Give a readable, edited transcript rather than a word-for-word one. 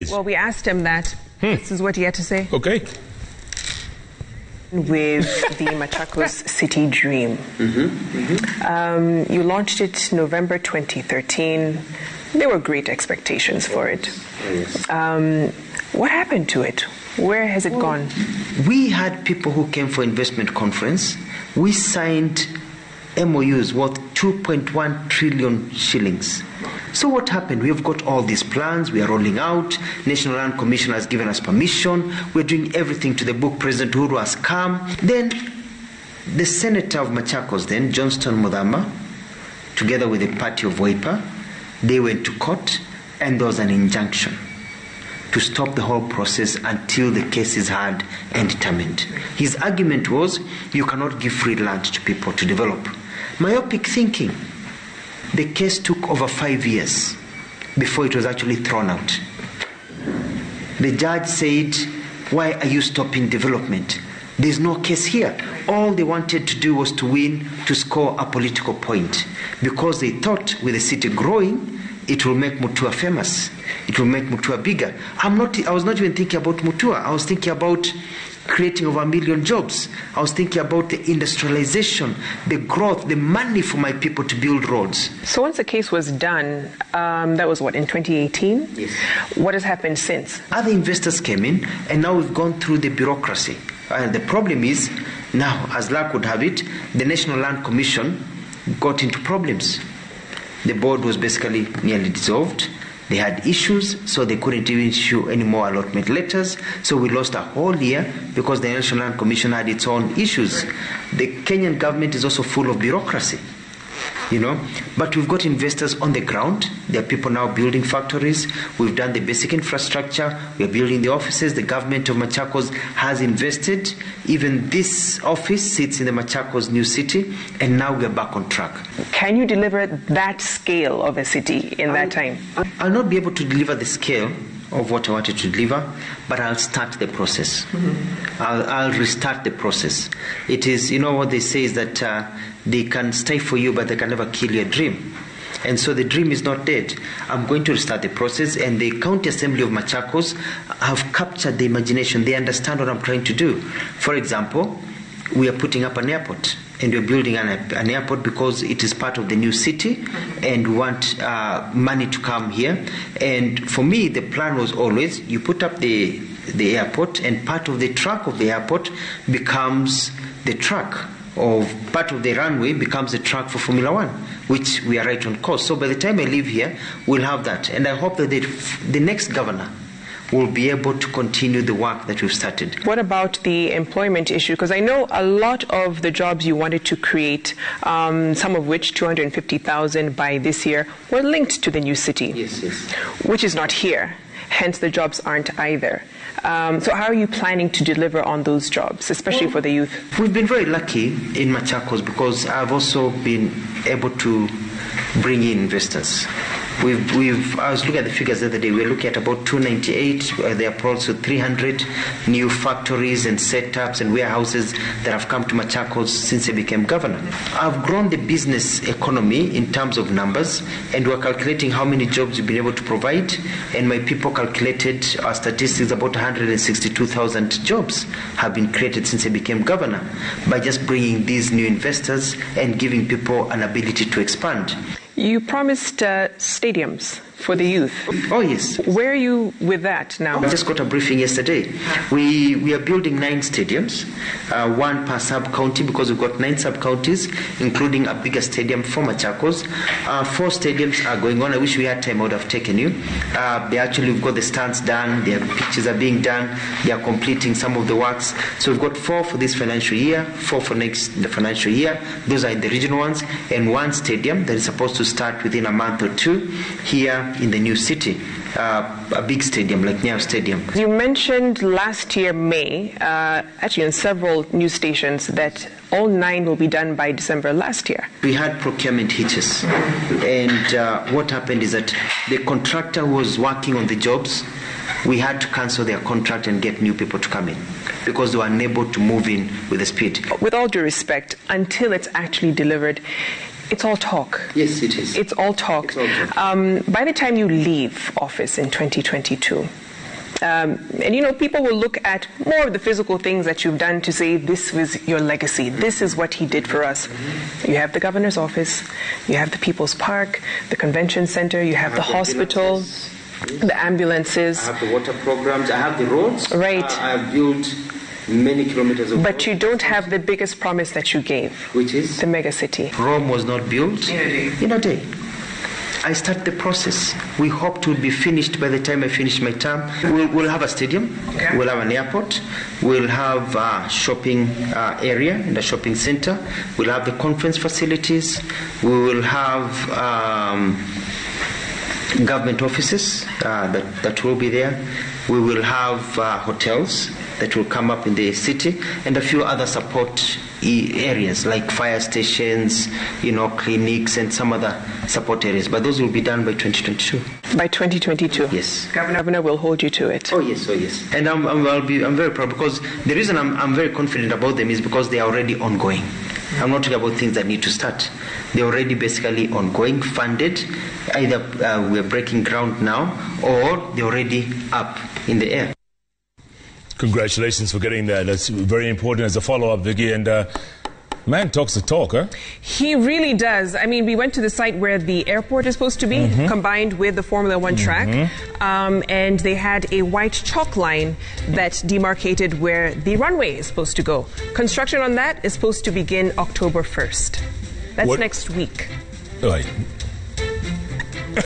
cities. Well, we asked him that. This is what he had to say. Okay. With the Machakos City Dream. You launched it November 2013. There were great expectations for it. What happened to it? Where has it gone? We had people who came for investment conference. We signed MOUs worth 2.1 trillion shillings. So what happened? We've got all these plans, we are rolling out. National Land Commission has given us permission. We're doing everything to the book. President Uhuru has come. Then the senator of Machakos then, Johnston Muthama, together with the party of Wiper, they went to court and there was an injunction to stop the whole process until the case is heard and determined. His argument was, you cannot give free land to people to develop. Myopic thinking. The case took over 5 years before it was actually thrown out. The judge said, why are you stopping development? There's no case here. All they wanted to do was to win, to score a political point, because they thought with the city growing, it will make Mutua famous. It will make Mutua bigger. I was not even thinking about Mutua. I was thinking about creating over 1 million jobs. I was thinking about the industrialization, the growth, the money for my people to build roads. So once the case was done, that was what, in 2018? Yes. What has happened since? Other investors came in, and now we've gone through the bureaucracy. And the problem is, now, as luck would have it, the National Land Commission got into problems. The board was basically nearly dissolved. They had issues, so they couldn't even issue any more allotment letters. So we lost a whole year because the National Land Commission had its own issues. The Kenyan government is also full of bureaucracy, But we've got investors on the ground. There are people now building factories. We've done the basic infrastructure. We're building the offices. The government of Machakos has invested. Even this office sits in the Machakos new city, and now we're back on track. Can you deliver that scale of a city in that time? I'll not be able to deliver the scale of what I wanted to deliver, but I'll start the process. I'll restart the process. It is, what they say is that they can stifle you, but they can never kill your dream. And so the dream is not dead. I'm going to restart the process, and the County Assembly of Machakos have captured the imagination. They understand what I'm trying to do. For example, we are putting up an airport, and we're building an airport because it is part of the new city, and we want money to come here. And for me, the plan was always, you put up the airport, and part of the track of the airport becomes the track of part of the runway becomes the track for Formula One, which we are right on course. So by the time I leave here, we'll have that. And I hope that the next governor will be able to continue the work that we've started. What about the employment issue? Because I know a lot of the jobs you wanted to create, some of which, 250,000 by this year, were linked to the new city. Yes. Which is not here. Hence, the jobs aren't either. So how are you planning to deliver on those jobs, especially for the youth? We've been very lucky in Machakos because I've also been able to bring in investors. I was looking at the figures the other day. We're looking at about 298. There are also 300 new factories and setups and warehouses that have come to Machakos since I became governor. I've grown the business economy in terms of numbers, and we're calculating how many jobs we've been able to provide. And my people calculated our statistics, about 162,000 jobs have been created since I became governor by just bringing these new investors and giving people an ability to expand. You promised stadiums for the youth. Oh, yes. Where are you with that now? I just got a briefing yesterday. We are building 9 stadiums, one per sub-county, because we've got 9 sub-counties, including a bigger stadium for Machakos. 4 stadiums are going on. I wish we had time, I would have taken you. We've got the stands done, their pitches are being done, they are completing some of the works. So we've got 4 for this financial year, 4 for the financial year. Those are in the regional ones, and 1 stadium that is supposed to start within a month or 2 here in the new city, a big stadium like Nyayo Stadium. You mentioned last year, May, actually on several news stations, that all 9 will be done by December last year. We had procurement hitches, and what happened is that the contractor who was working on the jobs, we had to cancel their contract and get new people to come in because they were unable to move in with the speed. With all due respect, until it's actually delivered, it's all talk. Yes, it is. It's all talk. It's all talk. By the time you leave office in 2022, And you know, people will look at more of the physical things that you've done to say, this was your legacy, this is what he did for us. You have the governor's office, you have the People's Park, the convention center, you have the hospital, the ambulances. I have the water programs, I have the roads. Right. I have built many kilometers of But you don't have the biggest promise that you gave. Which is? The mega city. Rome was not built in a day. I start the process. We hope to be finished by the time I finish my term. We'll have a stadium, we'll have an airport, we'll have a shopping area and a shopping center, we'll have the conference facilities, we will have government offices that will be there, we will have hotels that will come up in the city, and a few other support areas like fire stations, you know, clinics and some other support areas. But those will be done by 2022. By 2022? Yes. Governor will hold you to it. Oh yes, oh yes. And I'm very proud, because the reason I'm very confident about them is because they are already ongoing. I'm not talking about things that need to start. They're already basically ongoing, funded. Either we're breaking ground now, or they're already up in the air. Congratulations for getting there. That's very important as a follow-up, Vicky. And man talks the talk, huh? He really does. I mean, we went to the site where the airport is supposed to be, combined with the Formula One track. And they had a white chalk line that demarcated where the runway is supposed to go. Construction on that is supposed to begin October 1st. That's next week. Right.